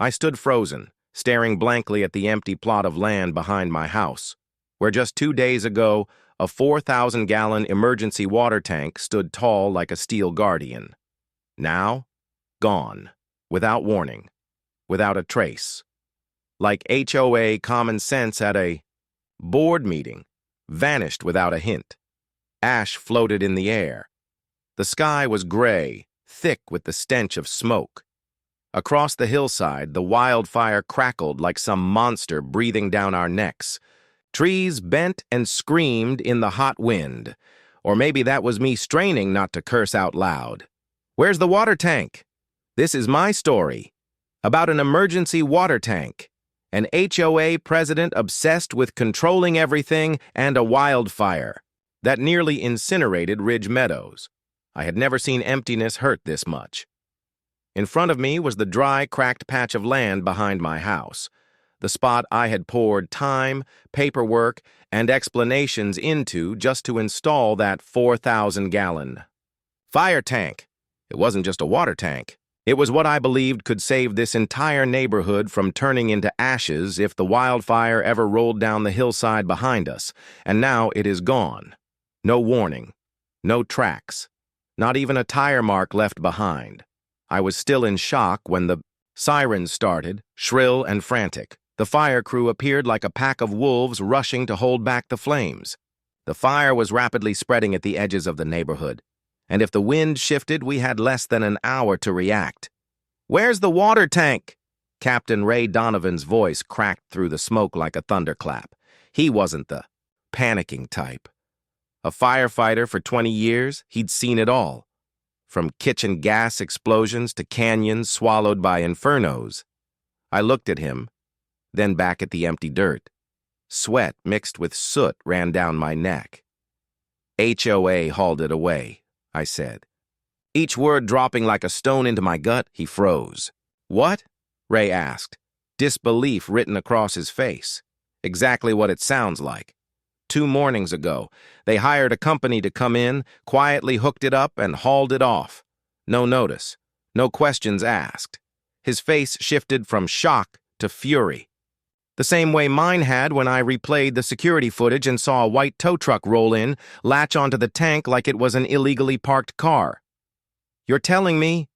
I stood frozen, staring blankly at the empty plot of land behind my house, where just 2 days ago, a 4,000-gallon emergency water tank stood tall like a steel guardian. Now, gone, without warning, without a trace. Like HOA common sense at a board meeting, vanished without a hint. Ash floated in the air. The sky was gray, thick with the stench of smoke. Across the hillside, the wildfire crackled like some monster breathing down our necks. Trees bent and screamed in the hot wind. Or maybe that was me straining not to curse out loud. Where's the water tank? This is my story. About an emergency water tank. An HOA president obsessed with controlling everything and a wildfire that nearly incinerated Ridge Meadows. I had never seen emptiness hurt this much. In front of me was the dry, cracked patch of land behind my house, the spot I had poured time, paperwork, and explanations into just to install that 4,000-gallon fire tank. It wasn't just a water tank. It was what I believed could save this entire neighborhood from turning into ashes if the wildfire ever rolled down the hillside behind us, and now it is gone. No warning, no tracks, not even a tire mark left behind. I was still in shock when the sirens started, shrill and frantic. The fire crew appeared like a pack of wolves rushing to hold back the flames. The fire was rapidly spreading at the edges of the neighborhood, and if the wind shifted, we had less than an hour to react. "Where's the water tank?" Captain Ray Donovan's voice cracked through the smoke like a thunderclap. He wasn't the panicking type. A firefighter for 20 years, he'd seen it all. From kitchen gas explosions to canyons swallowed by infernos. I looked at him, then back at the empty dirt. Sweat mixed with soot ran down my neck. "HOA hauled it away," I said. Each word dropping like a stone into my gut, he froze. "What?" Ray asked, disbelief written across his face. Exactly what it sounds like. 2 mornings ago, they hired a company to come in, quietly hooked it up, and hauled it off. No notice, no questions asked. His face shifted from shock to fury. The same way mine had when I replayed the security footage and saw a white tow truck roll in, latch onto the tank like it was an illegally parked car. "You're telling me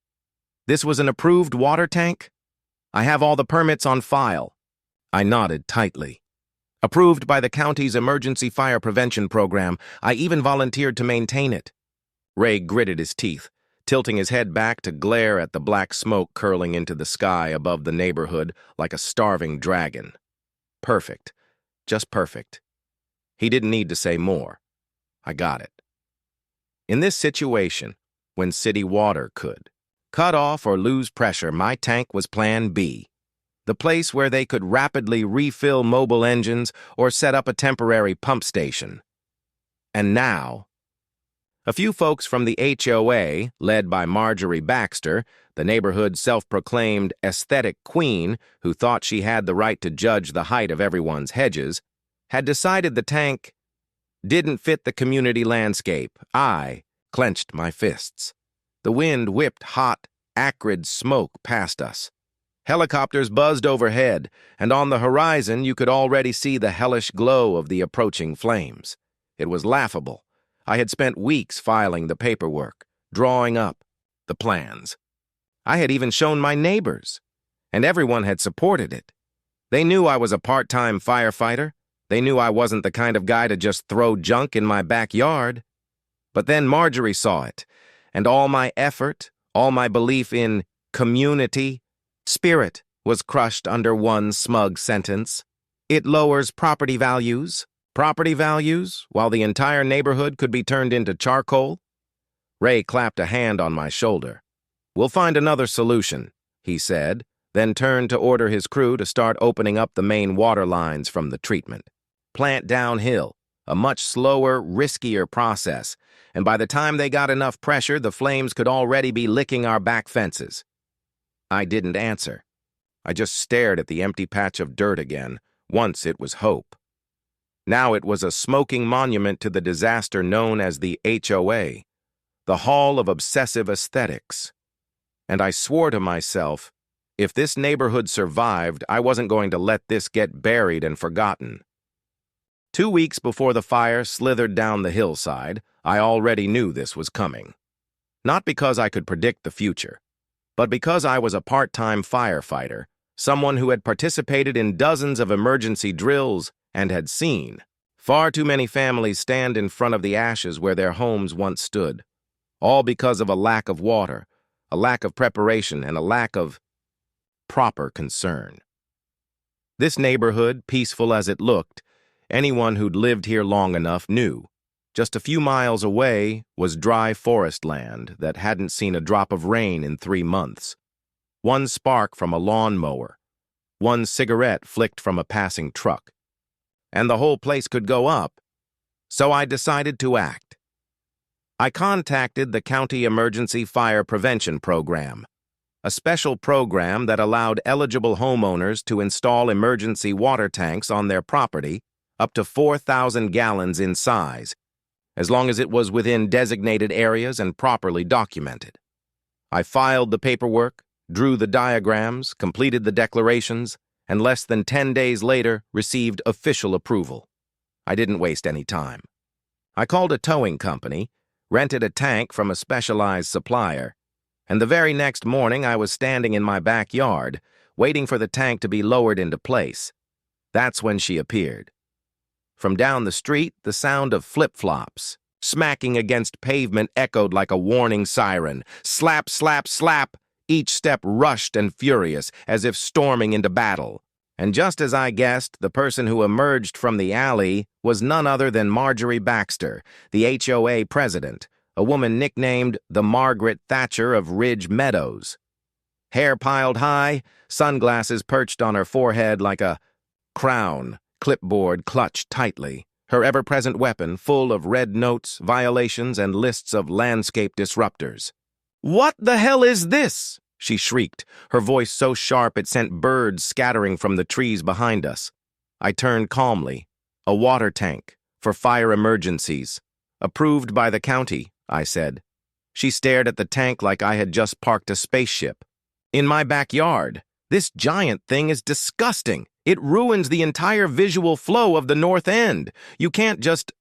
this was an approved water tank? I have all the permits on file." I nodded tightly. "Approved by the county's emergency fire prevention program. I even volunteered to maintain it." Ray gritted his teeth, tilting his head back to glare at the black smoke curling into the sky above the neighborhood like a starving dragon. Perfect. Just perfect. He didn't need to say more. I got it. In this situation, when city water could cut off or lose pressure, my tank was Plan B. The place where they could rapidly refill mobile engines or set up a temporary pump station. And now, a few folks from the HOA, led by Marjorie Baxter, the neighborhood's self-proclaimed aesthetic queen who thought she had the right to judge the height of everyone's hedges, had decided the tank didn't fit the community landscape. I clenched my fists. The wind whipped hot, acrid smoke past us. Helicopters buzzed overhead, and on the horizon you could already see the hellish glow of the approaching flames. It was laughable. I had spent weeks filing the paperwork, drawing up the plans. I had even shown my neighbors, and everyone had supported it. They knew I was a part-time firefighter. They knew I wasn't the kind of guy to just throw junk in my backyard. But then Marjorie saw it, and all my effort, all my belief in community spirit was crushed under one smug sentence. It lowers property values, while the entire neighborhood could be turned into charcoal. Ray clapped a hand on my shoulder. "We'll find another solution," he said, then turned to order his crew to start opening up the main water lines from the treatment. Plant downhill, a much slower, riskier process, and by the time they got enough pressure, the flames could already be licking our back fences. I didn't answer. I just stared at the empty patch of dirt again. Once it was hope. Now it was a smoking monument to the disaster known as the HOA, the Hall of Obsessive Aesthetics. And I swore to myself, If this neighborhood survived, I wasn't going to let this get buried and forgotten. 2 weeks before the fire slithered down the hillside, I already knew this was coming. Not because I could predict the future, but because I was a part-time firefighter, someone who had participated in dozens of emergency drills and had seen far too many families stand in front of the ashes where their homes once stood, all because of a lack of water, a lack of preparation, and a lack of proper concern. This neighborhood, peaceful as it looked, anyone who'd lived here long enough knew. Just a few miles away was dry forest land that hadn't seen a drop of rain in 3 months. One spark from a lawnmower, one cigarette flicked from a passing truck, and the whole place could go up. So I decided to act. I contacted the County Emergency Fire Prevention Program, a special program that allowed eligible homeowners to install emergency water tanks on their property up to 4,000 gallons in size, as long as it was within designated areas and properly documented. I filed the paperwork, drew the diagrams, completed the declarations, and less than 10 days later received official approval. I didn't waste any time. I called a towing company, rented a tank from a specialized supplier, and the very next morning I was standing in my backyard, waiting for the tank to be lowered into place. That's when she appeared. From down the street, the sound of flip-flops smacking against pavement echoed like a warning siren. Slap, slap, slap! Each step rushed and furious, as if storming into battle. And just as I guessed, the person who emerged from the alley was none other than Marjorie Baxter, the HOA president, a woman nicknamed the Margaret Thatcher of Ridge Meadows. Hair piled high, sunglasses perched on her forehead like a crown, clipboard clutched tightly, her ever-present weapon full of red notes, violations, and lists of landscape disruptors. "What the hell is this?" she shrieked, her voice so sharp it sent birds scattering from the trees behind us. I turned calmly. "A water tank, for fire emergencies. Approved by the county," I said. She stared at the tank like I had just parked a spaceship. "In my backyard. This giant thing is disgusting. It ruins the entire visual flow of the North End. You can't just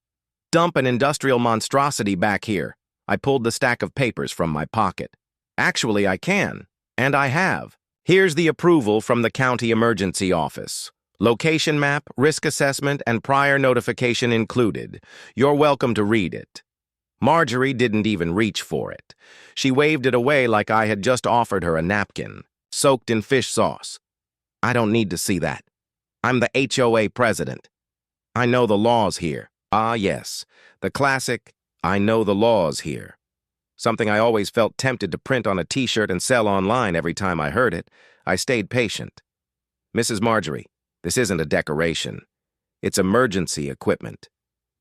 dump an industrial monstrosity back here." I pulled the stack of papers from my pocket. "Actually, I can, and I have. Here's the approval from the county emergency office. Location map, risk assessment, and prior notification included. You're welcome to read it." Marjorie didn't even reach for it. She waved it away like I had just offered her a napkin, soaked in fish sauce. "I don't need to see that. I'm the HOA president. I know the laws here." Ah, yes, the classic, "I know the laws here." Something I always felt tempted to print on a t-shirt and sell online every time I heard it. I stayed patient. "Mrs. Marjorie, this isn't a decoration. It's emergency equipment.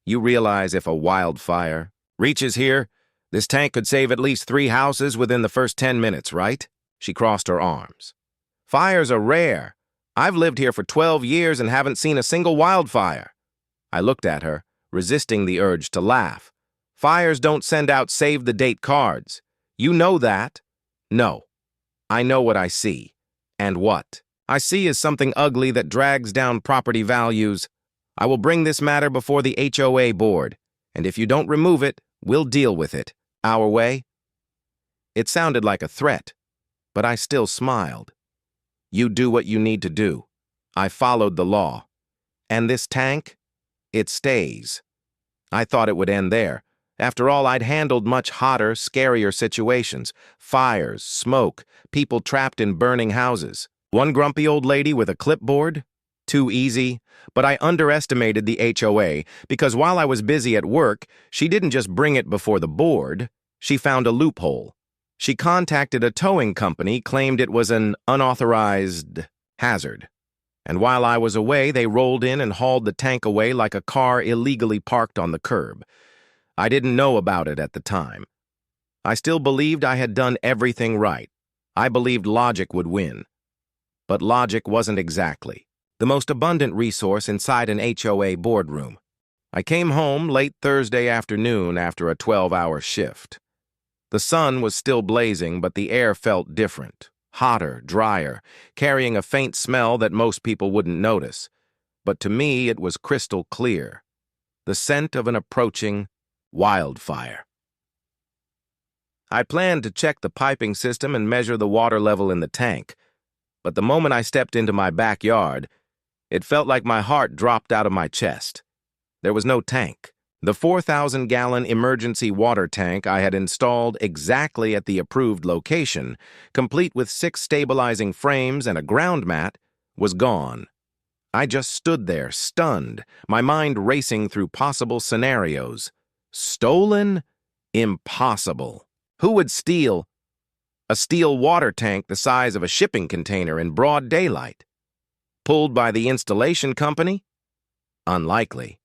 You realize if a wildfire reaches here, this tank could save at least 3 houses within the first 10 minutes, right?" She crossed her arms. "Fires are rare. I've lived here for 12 years and haven't seen a single wildfire." I looked at her, resisting the urge to laugh. "Fires don't send out save-the-date cards. You know that." "No. I know what I see." "And what?" "I see is something ugly that drags down property values. I will bring this matter before the HOA board, and if you don't remove it, we'll deal with it. Our way." It sounded like a threat, but I still smiled. "You do what you need to do." I followed the law. "And this tank? It stays." I thought it would end there. After all, I'd handled much hotter, scarier situations. Fires, smoke, people trapped in burning houses. One grumpy old lady with a clipboard? Too easy. But I underestimated the HOA because while I was busy at work, she didn't just bring it before the board. She found a loophole. She contacted a towing company, claimed it was an unauthorized hazard. And while I was away, they rolled in and hauled the tank away like a car illegally parked on the curb. I didn't know about it at the time. I still believed I had done everything right. I believed logic would win. But logic wasn't exactly the most abundant resource inside an HOA boardroom. I came home late Thursday afternoon after a 12-hour shift. The sun was still blazing, but the air felt different, hotter, drier, carrying a faint smell that most people wouldn't notice. But to me, it was crystal clear. The scent of an approaching wildfire. I planned to check the piping system and measure the water level in the tank, but the moment I stepped into my backyard, it felt like my heart dropped out of my chest. There was no tank. The 4,000-gallon emergency water tank I had installed exactly at the approved location, complete with 6 stabilizing frames and a ground mat, was gone. I just stood there, stunned, my mind racing through possible scenarios. Stolen? Impossible. Who would steal a steel water tank the size of a shipping container in broad daylight? Pulled by the installation company? Unlikely.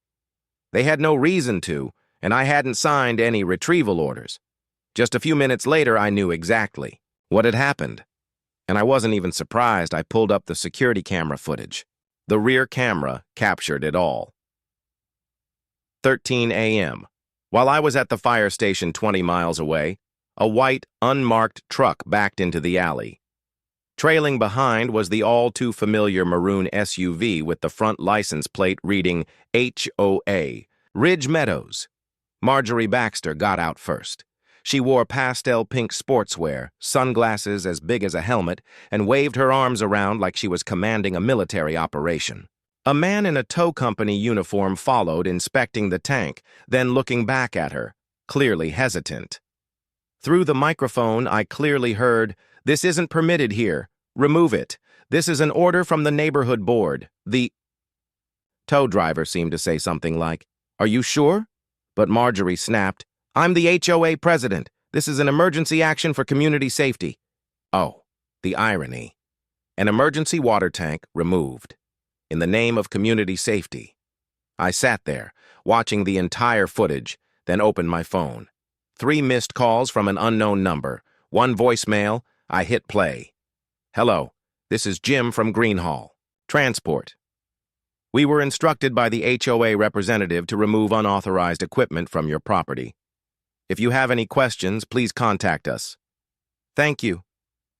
They had no reason to, and I hadn't signed any retrieval orders. Just a few minutes later, I knew exactly what had happened. And I wasn't even surprised. I pulled up the security camera footage. The rear camera captured it all. 13 a.m. While I was at the fire station 20 miles away, a white, unmarked truck backed into the alley. Trailing behind was the all-too-familiar maroon SUV with the front license plate reading HOA, Ridge Meadows. Marjorie Baxter got out first. She wore pastel pink sportswear, sunglasses as big as a helmet, and waved her arms around like she was commanding a military operation. A man in a tow company uniform followed, inspecting the tank, then looking back at her, clearly hesitant. Through the microphone, I clearly heard, "This isn't permitted here. Remove it. This is an order from the neighborhood board." The tow driver seemed to say something like, "Are you sure?" But Marjorie snapped, "I'm the HOA president. This is an emergency action for community safety." Oh, the irony. An emergency water tank removed. In the name of community safety. I sat there, watching the entire footage, then opened my phone. 3 missed calls from an unknown number. 1 voicemail. I hit play. "Hello, this is Jim from Greenhall. Transport. We were instructed by the HOA representative to remove unauthorized equipment from your property. If you have any questions, please contact us." "Thank you."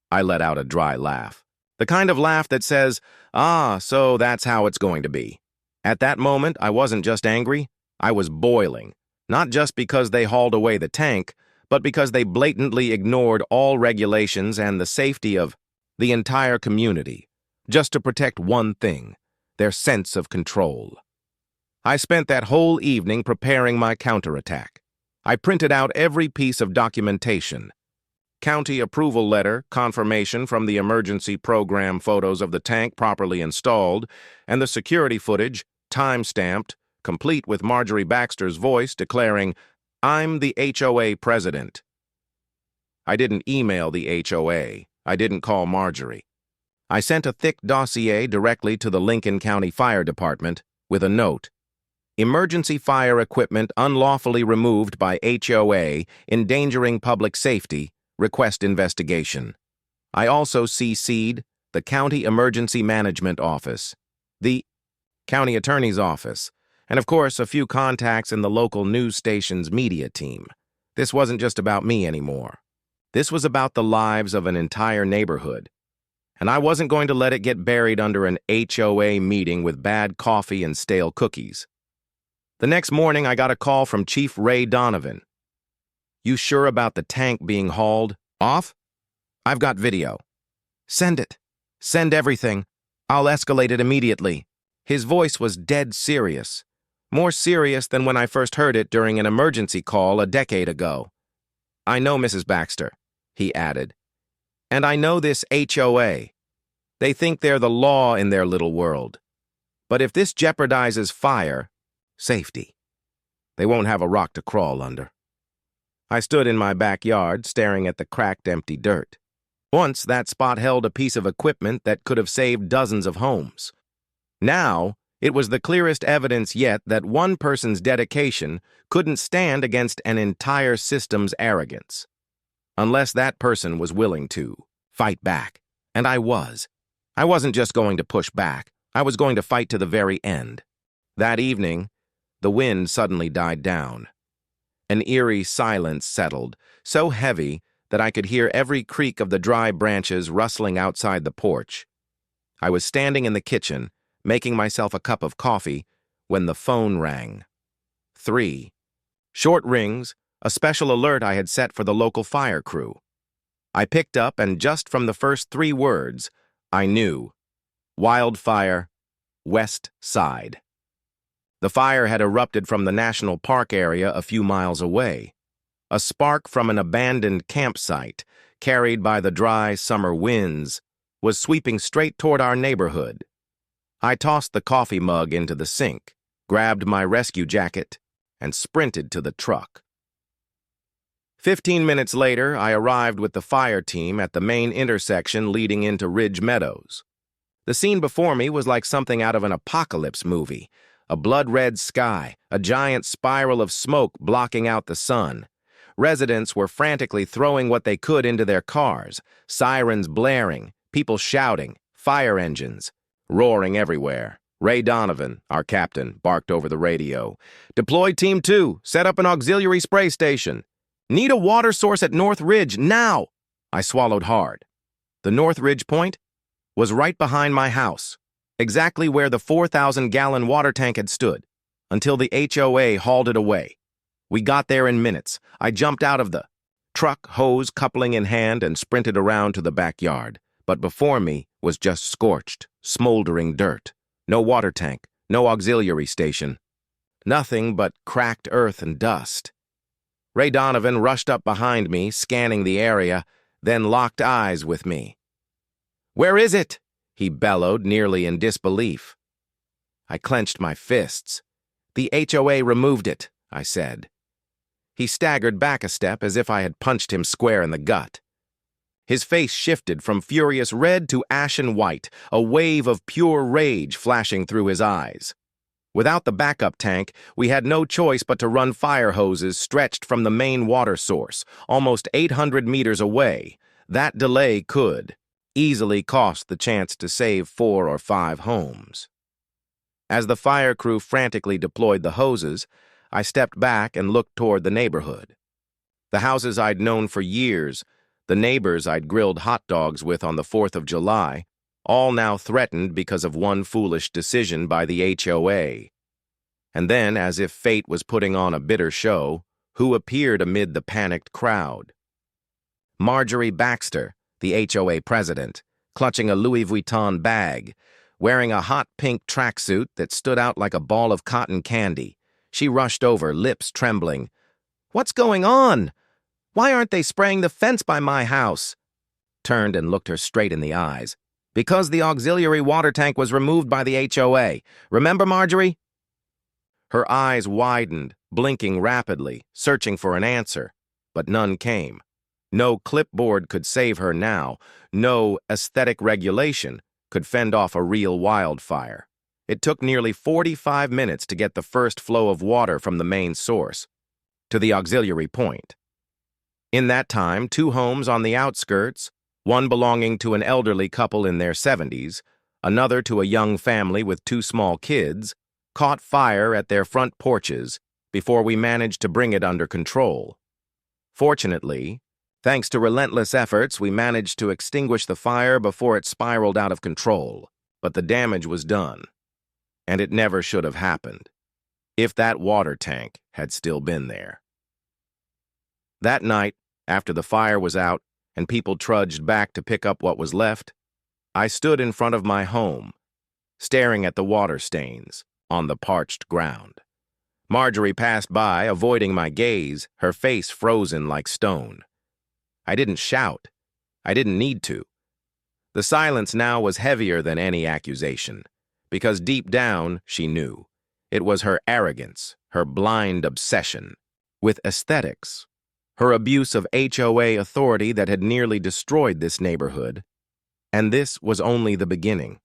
I let out a dry laugh. The kind of laugh that says, so that's how it's going to be. At that moment, I wasn't just angry, I was boiling. Not just because they hauled away the tank, but because they blatantly ignored all regulations and the safety of the entire community, just to protect one thing, their sense of control. I spent that whole evening preparing my counterattack. I printed out every piece of documentation. County approval letter, confirmation from the emergency program, photos of the tank properly installed, and the security footage, time-stamped, complete with Marjorie Baxter's voice declaring, "I'm the HOA president." I didn't email the HOA. I didn't call Marjorie. I sent a thick dossier directly to the Lincoln County Fire Department with a note. "Emergency fire equipment unlawfully removed by HOA, endangering public safety. Request investigation." I also CC'd the County Emergency Management Office, the County Attorney's Office, and of course a few contacts in the local news station's media team. This wasn't just about me anymore. This was about the lives of an entire neighborhood. And I wasn't going to let it get buried under an HOA meeting with bad coffee and stale cookies. The next morning, I got a call from Chief Ray Donovan. "You sure about the tank being hauled off? I've got video." "Send it. Send everything. I'll escalate it immediately." His voice was dead serious. More serious than when I first heard it during an emergency call a decade ago. "I know, Mrs. Baxter," he added. "And I know this HOA. They think they're the law in their little world. But if this jeopardizes fire, safety, they won't have a rock to crawl under." I stood in my backyard, staring at the cracked, empty dirt. Once, that spot held a piece of equipment that could have saved dozens of homes. Now, it was the clearest evidence yet that one person's dedication couldn't stand against an entire system's arrogance. Unless that person was willing to fight back. And I was. I wasn't just going to push back. I was going to fight to the very end. That evening, the wind suddenly died down. An eerie silence settled, so heavy that I could hear every creak of the dry branches rustling outside the porch. I was standing in the kitchen, making myself a cup of coffee, when the phone rang. 3. Short rings, a special alert I had set for the local fire crew. I picked up, and just from the first 3 words, I knew. Wildfire, West Side. The fire had erupted from the national park area a few miles away. A spark from an abandoned campsite, carried by the dry summer winds, was sweeping straight toward our neighborhood. I tossed the coffee mug into the sink, grabbed my rescue jacket, and sprinted to the truck. 15 minutes later, I arrived with the fire team at the main intersection leading into Ridge Meadows. The scene before me was like something out of an apocalypse movie. A blood-red sky, a giant spiral of smoke blocking out the sun. Residents were frantically throwing what they could into their cars, sirens blaring, people shouting, fire engines roaring everywhere. Ray Donovan, our captain, barked over the radio. "Deploy Team 2, set up an auxiliary spray station. Need a water source at North Ridge, now!" I swallowed hard. The North Ridge point was right behind my house, exactly where the 4,000-gallon water tank had stood, until the HOA hauled it away. We got there in minutes. I jumped out of the truck, hose coupling in hand, and sprinted around to the backyard. But before me was just scorched, smoldering dirt. No water tank, no auxiliary station. Nothing but cracked earth and dust. Ray Donovan rushed up behind me, scanning the area, then locked eyes with me. "Where is it?" he bellowed, nearly in disbelief. I clenched my fists. "The HOA removed it," I said. He staggered back a step as if I had punched him square in the gut. His face shifted from furious red to ashen white, a wave of pure rage flashing through his eyes. Without the backup tank, we had no choice but to run fire hoses stretched from the main water source, almost 800 meters away. That delay could easily cost the chance to save 4 or 5 homes. As the fire crew frantically deployed the hoses, I stepped back and looked toward the neighborhood. The houses I'd known for years, the neighbors I'd grilled hot dogs with on the 4th of July, all now threatened because of one foolish decision by the HOA. And then, as if fate was putting on a bitter show, who appeared amid the panicked crowd? Marjorie Baxter, the HOA president, clutching a Louis Vuitton bag, wearing a hot pink tracksuit that stood out like a ball of cotton candy. She rushed over, lips trembling. "What's going on? Why aren't they spraying the fence by my house?" Turned and looked her straight in the eyes. "Because the auxiliary water tank was removed by the HOA. Remember, Marjorie?" Her eyes widened, blinking rapidly, searching for an answer, but none came. No clipboard could save her now. No aesthetic regulation could fend off a real wildfire. It took nearly 45 minutes to get the first flow of water from the main source to the auxiliary point. In that time, 2 homes on the outskirts, one belonging to an elderly couple in their 70s, another to a young family with 2 small kids, caught fire at their front porches before we managed to bring it under control. Fortunately, thanks to relentless efforts, we managed to extinguish the fire before it spiraled out of control, but the damage was done. And it never should have happened, if that water tank had still been there. That night, after the fire was out and people trudged back to pick up what was left, I stood in front of my home, staring at the water stains on the parched ground. Marjorie passed by, avoiding my gaze, her face frozen like stone. I didn't shout. I didn't need to. The silence now was heavier than any accusation, because deep down, she knew. It was her arrogance, her blind obsession with aesthetics, her abuse of HOA authority that had nearly destroyed this neighborhood. And this was only the beginning.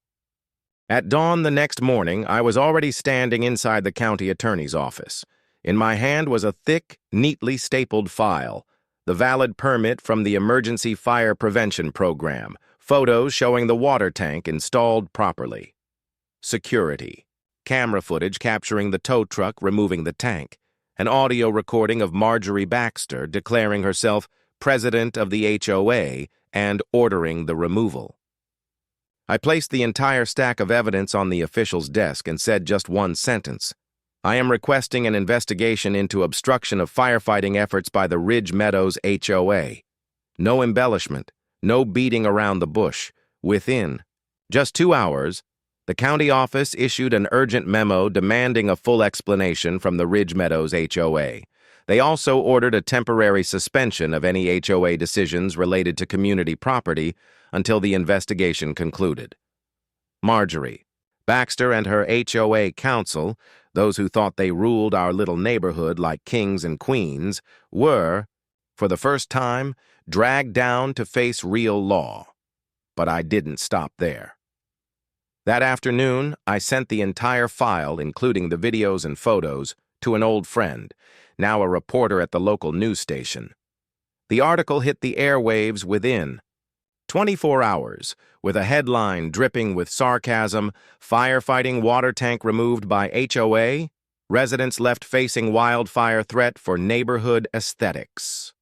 At dawn the next morning, I was already standing inside the county attorney's office. In my hand was a thick, neatly stapled file, the valid permit from the Emergency Fire Prevention Program, photos showing the water tank installed properly. Security, camera footage capturing the tow truck removing the tank, an audio recording of Marjorie Baxter declaring herself president of the HOA, and ordering the removal. I placed the entire stack of evidence on the official's desk and said just one sentence. I am requesting an investigation into obstruction of firefighting efforts by the Ridge Meadows HOA. No embellishment, no beating around the bush. Within just 2 hours, the county office issued an urgent memo demanding a full explanation from the Ridge Meadows HOA. They also ordered a temporary suspension of any HOA decisions related to community property until the investigation concluded. Marjorie Baxter and her HOA council, those who thought they ruled our little neighborhood like kings and queens, were, for the first time, dragged down to face real law. But I didn't stop there. That afternoon, I sent the entire file, including the videos and photos, to an old friend, now a reporter at the local news station. The article hit the airwaves within 24 hours, with a headline dripping with sarcasm, "Firefighting water tank removed by HOA, residents left facing wildfire threat for neighborhood aesthetics."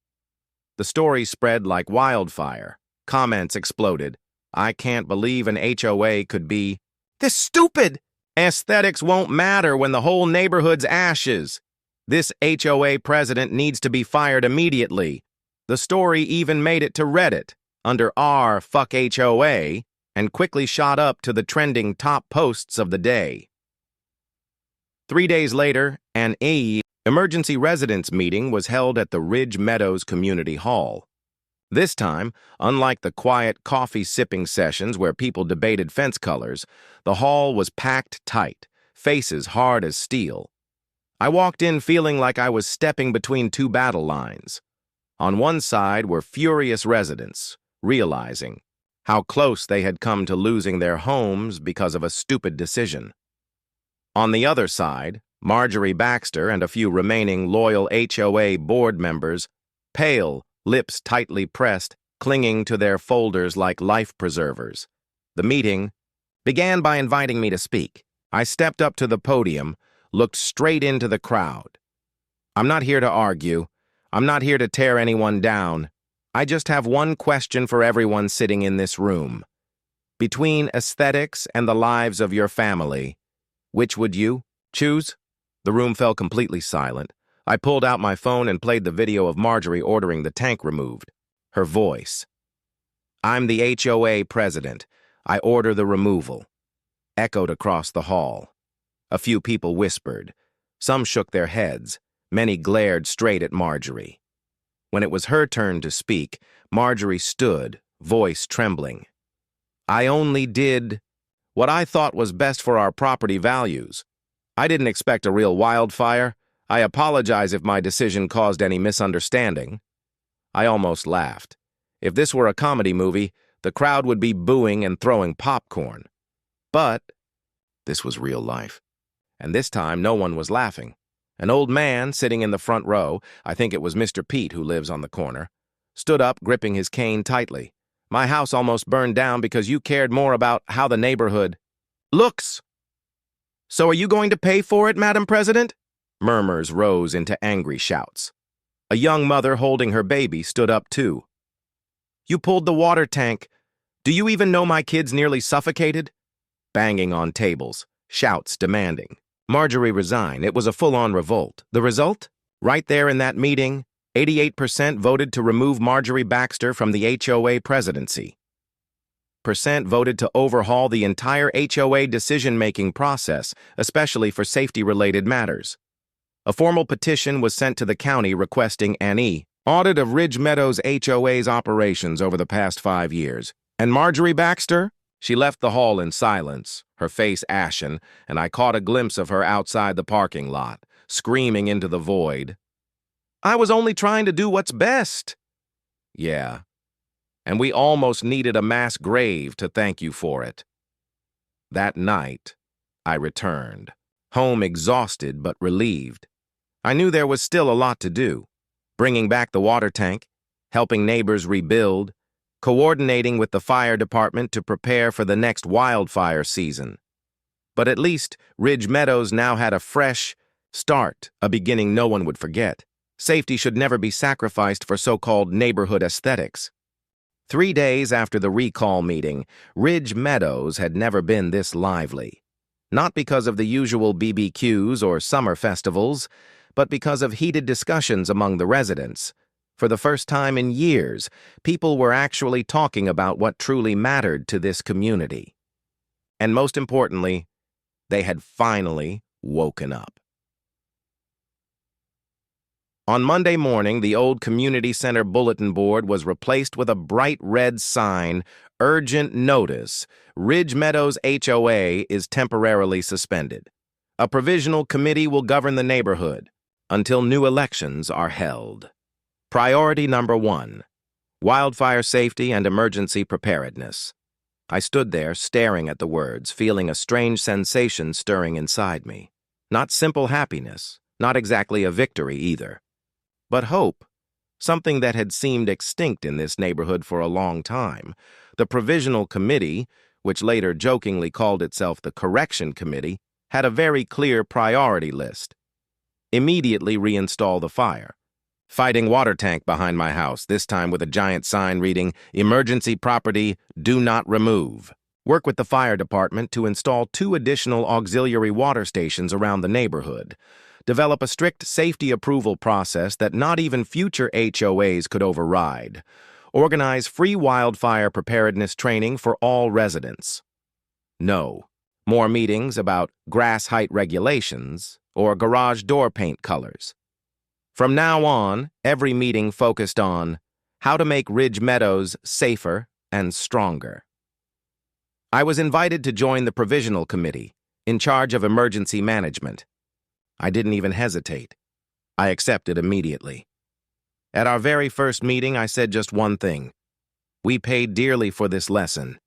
The story spread like wildfire. Comments exploded. "I can't believe an HOA could be this stupid. Aesthetics won't matter when the whole neighborhood's ashes. This HOA president needs to be fired immediately." The story even made it to Reddit under /Fuck HOA and quickly shot up to the trending top posts of the day. 3 days later, an emergency residence meeting was held at the Ridge Meadows Community Hall. This time, unlike the quiet coffee-sipping sessions where people debated fence colors, the hall was packed tight, faces hard as steel. I walked in feeling like I was stepping between two battle lines. On one side were furious residents, realizing how close they had come to losing their homes because of a stupid decision. On the other side, Marjorie Baxter and a few remaining loyal HOA board members, pale, lips tightly pressed, clinging to their folders like life preservers. The meeting began by inviting me to speak. I stepped up to the podium, looked straight into the crowd. "I'm not here to argue. I'm not here to tear anyone down. I just have one question for everyone sitting in this room. Between aesthetics and the lives of your family, which would you choose?" The room fell completely silent. I pulled out my phone and played the video of Marjorie ordering the tank removed. Her voice. "I'm the HOA president. I order the removal," echoed across the hall. A few people whispered. Some shook their heads. Many glared straight at Marjorie. When it was her turn to speak, Marjorie stood, voice trembling. "I only did what I thought was best for our property values. I didn't expect a real wildfire. I apologize if my decision caused any misunderstanding." I almost laughed. If this were a comedy movie, the crowd would be booing and throwing popcorn. But this was real life. And this time, no one was laughing. An old man sitting in the front row, I think it was Mr. Pete who lives on the corner, stood up, gripping his cane tightly. "My house almost burned down because you cared more about how the neighborhood looks." "So are you going to pay for it, Madam President?" Murmurs rose into angry shouts. A young mother holding her baby stood up too. "You pulled the water tank. Do you even know my kids nearly suffocated?" Banging on tables, shouts demanding Marjorie resign. It was a full-on revolt. The result? Right there in that meeting, 88% voted to remove Marjorie Baxter from the HOA presidency. Percent voted to overhaul the entire HOA decision-making process, especially for safety-related matters. A formal petition was sent to the county requesting an audit of Ridge Meadows HOA's operations over the past 5 years. And Marjorie Baxter? She left the hall in silence, her face ashen, and I caught a glimpse of her outside the parking lot, screaming into the void. "I was only trying to do what's best." "Yeah, and we almost needed a mass grave to thank you for it." That night, I returned, home exhausted but relieved. I knew there was still a lot to do. Bringing back the water tank, helping neighbors rebuild, coordinating with the fire department to prepare for the next wildfire season. But at least Ridge Meadows now had a fresh start, a beginning no one would forget. Safety should never be sacrificed for so-called neighborhood aesthetics. 3 days after the recall meeting, Ridge Meadows had never been this lively. Not because of the usual BBQs or summer festivals, but because of heated discussions among the residents. For the first time in years, people were actually talking about what truly mattered to this community. And most importantly, they had finally woken up. On Monday morning, the old community center bulletin board was replaced with a bright red sign, "Urgent Notice, Ridge Meadows HOA is temporarily suspended. A provisional committee will govern the neighborhood until new elections are held." Priority number 1, wildfire safety and emergency preparedness. I stood there staring at the words, feeling a strange sensation stirring inside me. Not simple happiness, not exactly a victory either. But hope, something that had seemed extinct in this neighborhood for a long time. The Provisional Committee, which later jokingly called itself the Correction Committee, had a very clear priority list. Immediately reinstall the fire. Fighting water tank behind my house, this time with a giant sign reading, "Emergency property, do not remove." Work with the fire department to install 2 additional auxiliary water stations around the neighborhood. Develop a strict safety approval process that not even future HOAs could override. Organize free wildfire preparedness training for all residents. No more meetings about grass height regulations or garage door paint colors. From now on, every meeting focused on how to make Ridge Meadows safer and stronger. I was invited to join the Provisional Committee, in charge of emergency management. I didn't even hesitate. I accepted immediately. At our very first meeting, I said just one thing. We paid dearly for this lesson.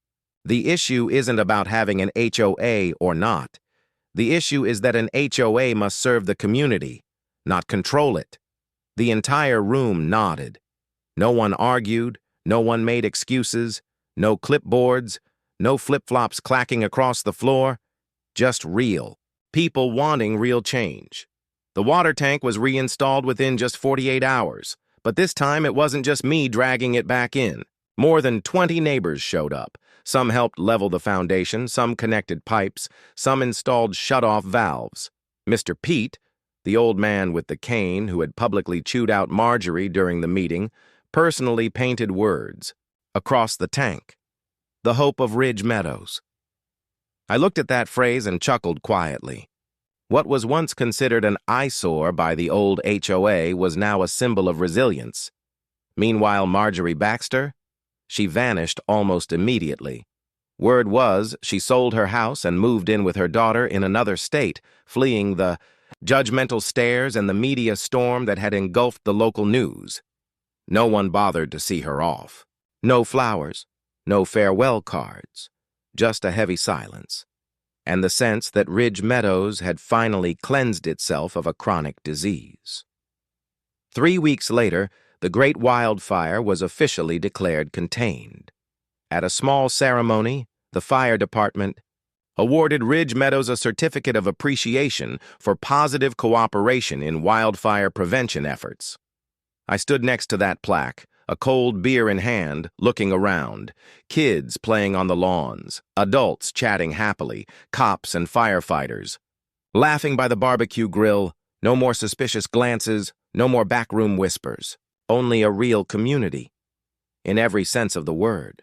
The issue isn't about having an HOA or not. The issue is that an HOA must serve the community, not control it. The entire room nodded. No one argued, no one made excuses, no clipboards, no flip-flops clacking across the floor, just real. People wanting real change. The water tank was reinstalled within just 48 hours, but this time it wasn't just me dragging it back in. More than 20 neighbors showed up. Some helped level the foundation, some connected pipes, some installed shut-off valves. Mr. Pete, the old man with the cane who had publicly chewed out Marjorie during the meeting, personally painted words across the tank. The hope of Ridge Meadows. I looked at that phrase and chuckled quietly. What was once considered an eyesore by the old HOA was now a symbol of resilience. Meanwhile, Marjorie Baxter, she vanished almost immediately. Word was she sold her house and moved in with her daughter in another state, fleeing the judgmental stares and the media storm that had engulfed the local news. No one bothered to see her off. No flowers, no farewell cards, just a heavy silence, and the sense that Ridge Meadows had finally cleansed itself of a chronic disease. 3 weeks later, the great wildfire was officially declared contained. At a small ceremony, the fire department awarded Ridge Meadows a certificate of appreciation for positive cooperation in wildfire prevention efforts. I stood next to that plaque, a cold beer in hand, looking around. Kids playing on the lawns, adults chatting happily, cops and firefighters. Laughing by the barbecue grill, no more suspicious glances, no more backroom whispers. Only a real community, in every sense of the word.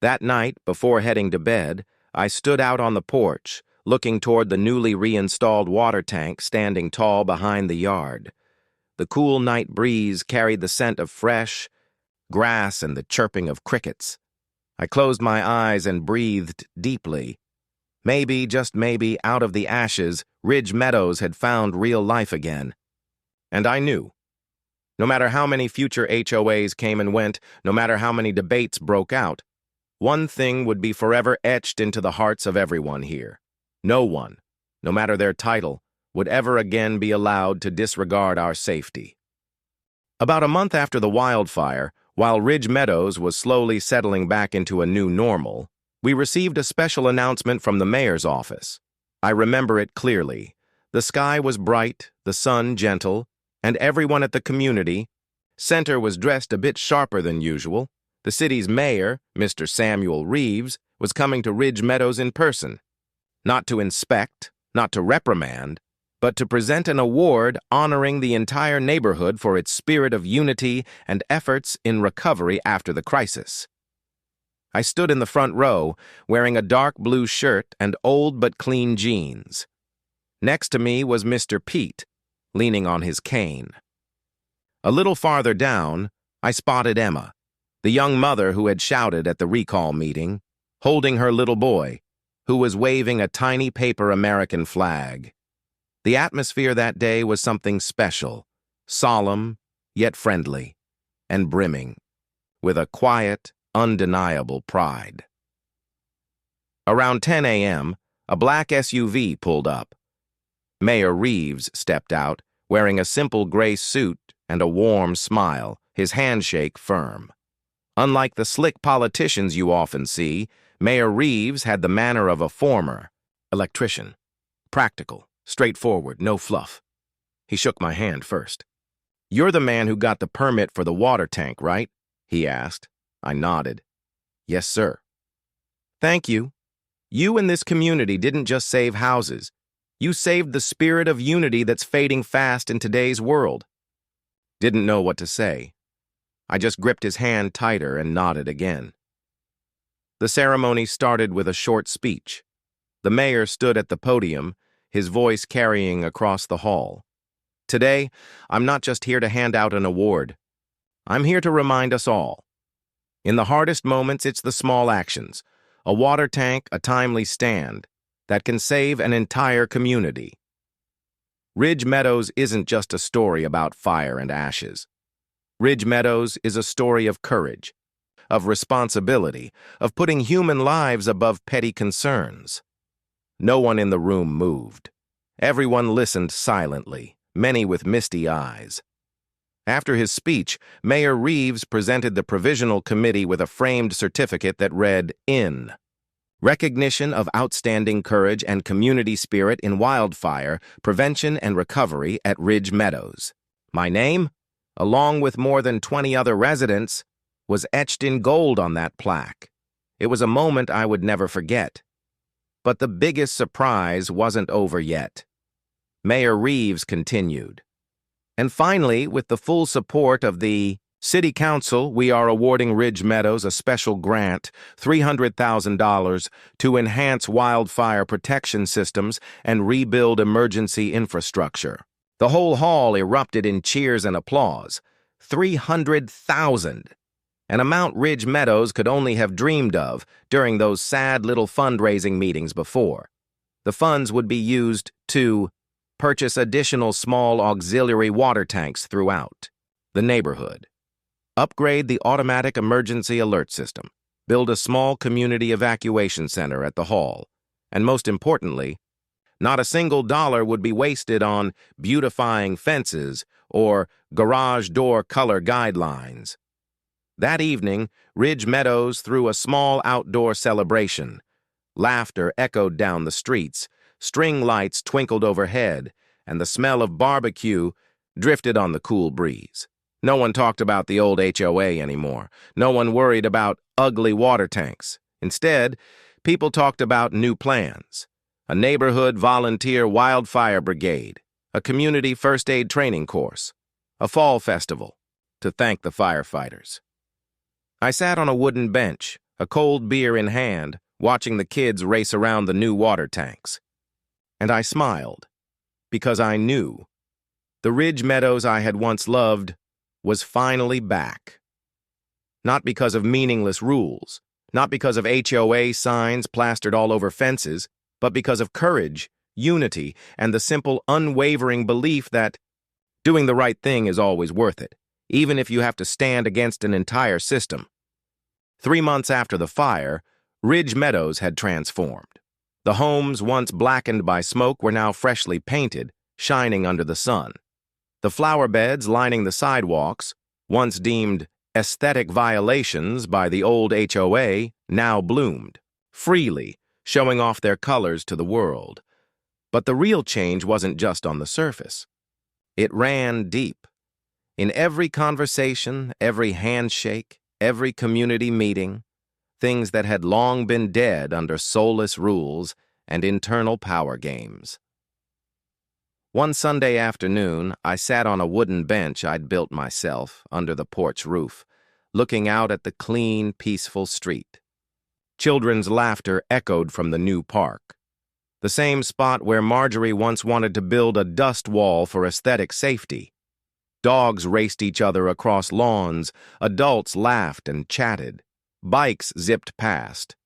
That night, before heading to bed, I stood out on the porch, looking toward the newly reinstalled water tank standing tall behind the yard. The cool night breeze carried the scent of fresh grass and the chirping of crickets. I closed my eyes and breathed deeply. Maybe, just maybe, out of the ashes, Ridge Meadows had found real life again. And I knew. No matter how many future HOAs came and went, no matter how many debates broke out, one thing would be forever etched into the hearts of everyone here. No one, no matter their title, would ever again be allowed to disregard our safety. About a month after the wildfire, while Ridge Meadows was slowly settling back into a new normal, we received a special announcement from the mayor's office. I remember it clearly. The sky was bright, the sun gentle, and everyone at the community center was dressed a bit sharper than usual. The city's mayor, Mr. Samuel Reeves, was coming to Ridge Meadows in person, not to inspect, not to reprimand, but to present an award honoring the entire neighborhood for its spirit of unity and efforts in recovery after the crisis. I stood in the front row, wearing a dark blue shirt and old but clean jeans. Next to me was Mr. Pete, leaning on his cane. A little farther down, I spotted Emma, the young mother who had shouted at the recall meeting, holding her little boy, who was waving a tiny paper American flag. The atmosphere that day was something special, solemn, yet friendly, and brimming, with a quiet, undeniable pride. Around 10 a.m., a black SUV pulled up. Mayor Reeves stepped out, wearing a simple gray suit and a warm smile, his handshake firm. Unlike the slick politicians you often see, Mayor Reeves had the manner of a former electrician. Practical, straightforward, no fluff. He shook my hand first. "You're the man who got the permit for the water tank, right?" he asked. I nodded. "Yes, sir." "Thank you. You and this community didn't just save houses. You saved the spirit of unity that's fading fast in today's world." Didn't know what to say. I just gripped his hand tighter and nodded again. The ceremony started with a short speech. The mayor stood at the podium, his voice carrying across the hall. "Today, I'm not just here to hand out an award. I'm here to remind us all. In the hardest moments, it's the small actions, a water tank, a timely stand, that can save an entire community. Ridge Meadows isn't just a story about fire and ashes. Ridge Meadows is a story of courage, of responsibility, of putting human lives above petty concerns." No one in the room moved. Everyone listened silently, many with misty eyes. After his speech, Mayor Reeves presented the Provisional Committee with a framed certificate that read, "In recognition of outstanding courage and community spirit in wildfire, prevention and recovery at Ridge Meadows." My name, along with more than 20 other residents, was etched in gold on that plaque. It was a moment I would never forget. But the biggest surprise wasn't over yet. Mayor Reeves continued. "And finally, with the full support of the City Council, we are awarding Ridge Meadows a special grant, $300,000, to enhance wildfire protection systems and rebuild emergency infrastructure." The whole hall erupted in cheers and applause. 300,000, an amount Ridge Meadows could only have dreamed of during those sad little fundraising meetings before. The funds would be used to purchase additional small auxiliary water tanks throughout the neighborhood, upgrade the automatic emergency alert system, build a small community evacuation center at the hall, and most importantly, not a single dollar would be wasted on beautifying fences or garage door color guidelines. That evening, Ridge Meadows threw a small outdoor celebration. Laughter echoed down the streets, string lights twinkled overhead, and the smell of barbecue drifted on the cool breeze. No one talked about the old HOA anymore. No one worried about ugly water tanks. Instead, people talked about new plans. A neighborhood volunteer wildfire brigade, a community first aid training course, a fall festival to thank the firefighters. I sat on a wooden bench, a cold beer in hand, watching the kids race around the new water tanks. And I smiled, because I knew the Ridge Meadows I had once loved was finally back. Not because of meaningless rules, not because of HOA signs plastered all over fences, but because of courage, unity, and the simple, unwavering belief that doing the right thing is always worth it, even if you have to stand against an entire system. 3 months after the fire, Ridge Meadows had transformed. The homes once blackened by smoke were now freshly painted, shining under the sun. The flower beds lining the sidewalks, once deemed aesthetic violations by the old HOA, now bloomed, freely, showing off their colors to the world. But the real change wasn't just on the surface. It ran deep. In every conversation, every handshake, every community meeting, things that had long been dead under soulless rules and internal power games. One Sunday afternoon, I sat on a wooden bench I'd built myself under the porch roof, looking out at the clean, peaceful street. Children's laughter echoed from the new park, the same spot where Marjorie once wanted to build a dust wall for aesthetic safety. Dogs raced each other across lawns, adults laughed and chatted, bikes zipped past.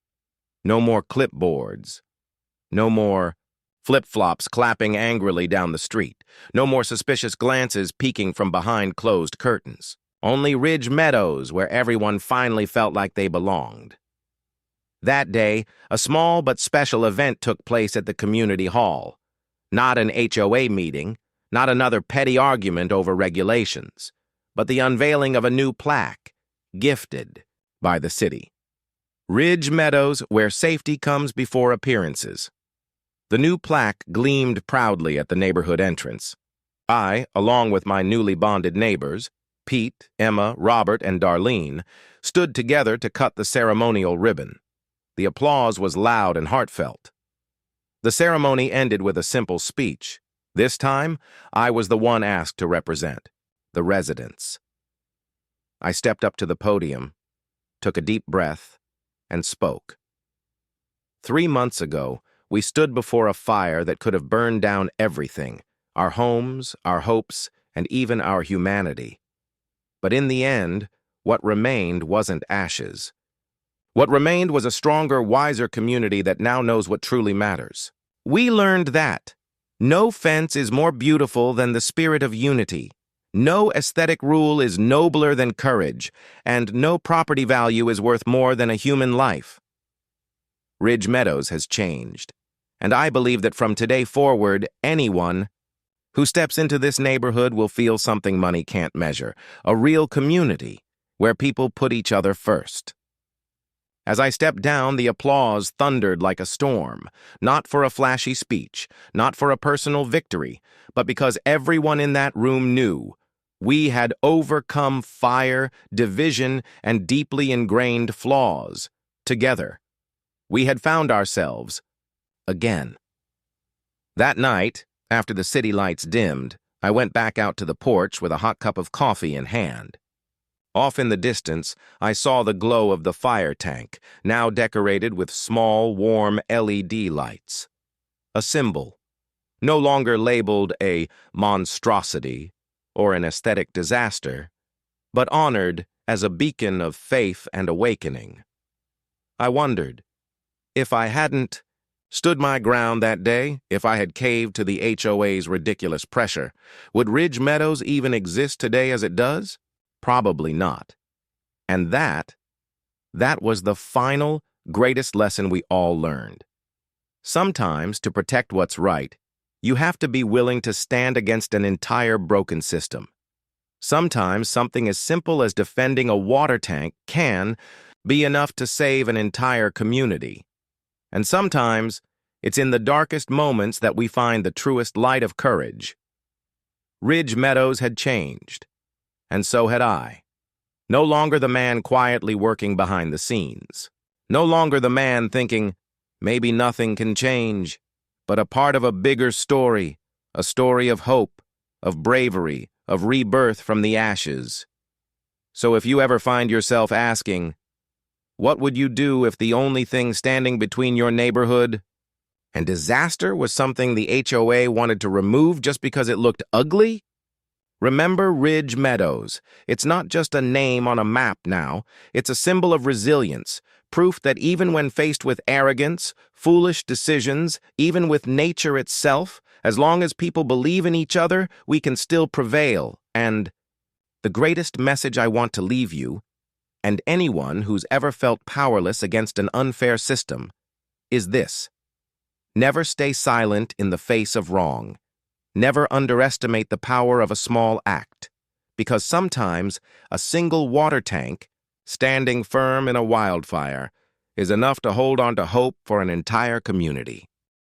No more clipboards. No more flip-flops clapping angrily down the street. No more suspicious glances peeking from behind closed curtains. Only Ridge Meadows, where everyone finally felt like they belonged. That day, a small but special event took place at the community hall. Not an HOA meeting, not another petty argument over regulations, but the unveiling of a new plaque, gifted by the city. Ridge Meadows, where safety comes before appearances. The new plaque gleamed proudly at the neighborhood entrance. I, along with my newly bonded neighbors, Pete, Emma, Robert, and Darlene, stood together to cut the ceremonial ribbon. The applause was loud and heartfelt. The ceremony ended with a simple speech. This time, I was the one asked to represent the residents. I stepped up to the podium, took a deep breath, and spoke. 3 months ago, we stood before a fire that could have burned down everything, our homes, our hopes, and even our humanity. But in the end, what remained wasn't ashes. What remained was a stronger, wiser community that now knows what truly matters. We learned that no fence is more beautiful than the spirit of unity. No aesthetic rule is nobler than courage, and no property value is worth more than a human life. Ridge Meadows has changed, and I believe that from today forward, anyone who steps into this neighborhood will feel something money can't measure, a real community where people put each other first. As I stepped down, the applause thundered like a storm, not for a flashy speech, not for a personal victory, but because everyone in that room knew we had overcome fire, division, and deeply ingrained flaws. Together, we had found ourselves again. That night, after the city lights dimmed, I went back out to the porch with a hot cup of coffee in hand. Off in the distance, I saw the glow of the fire tank, now decorated with small, warm LED lights. A symbol, no longer labeled a monstrosity or an aesthetic disaster, but honored as a beacon of faith and awakening. I wondered, if I hadn't stood my ground that day, if I had caved to the HOA's ridiculous pressure, would Ridge Meadows even exist today as it does? Probably not. And that was the final, greatest lesson we all learned. Sometimes, to protect what's right, you have to be willing to stand against an entire broken system. Sometimes something as simple as defending a water tank can be enough to save an entire community. And sometimes, it's in the darkest moments that we find the truest light of courage. Ridge Meadows had changed, and so had I. No longer the man quietly working behind the scenes. No longer the man thinking, maybe nothing can change, but a part of a bigger story, a story of hope, of bravery, of rebirth from the ashes. So if you ever find yourself asking, what would you do if the only thing standing between your neighborhood and disaster was something the HOA wanted to remove just because it looked ugly? Remember Ridge Meadows. It's not just a name on a map now. It's a symbol of resilience, proof that even when faced with arrogance, foolish decisions, even with nature itself, as long as people believe in each other, we can still prevail. And the greatest message I want to leave you, and anyone who's ever felt powerless against an unfair system, is this: never stay silent in the face of wrong. Never underestimate the power of a small act, because sometimes a single water tank, standing firm in a wildfire, is enough to hold on to hope for an entire community.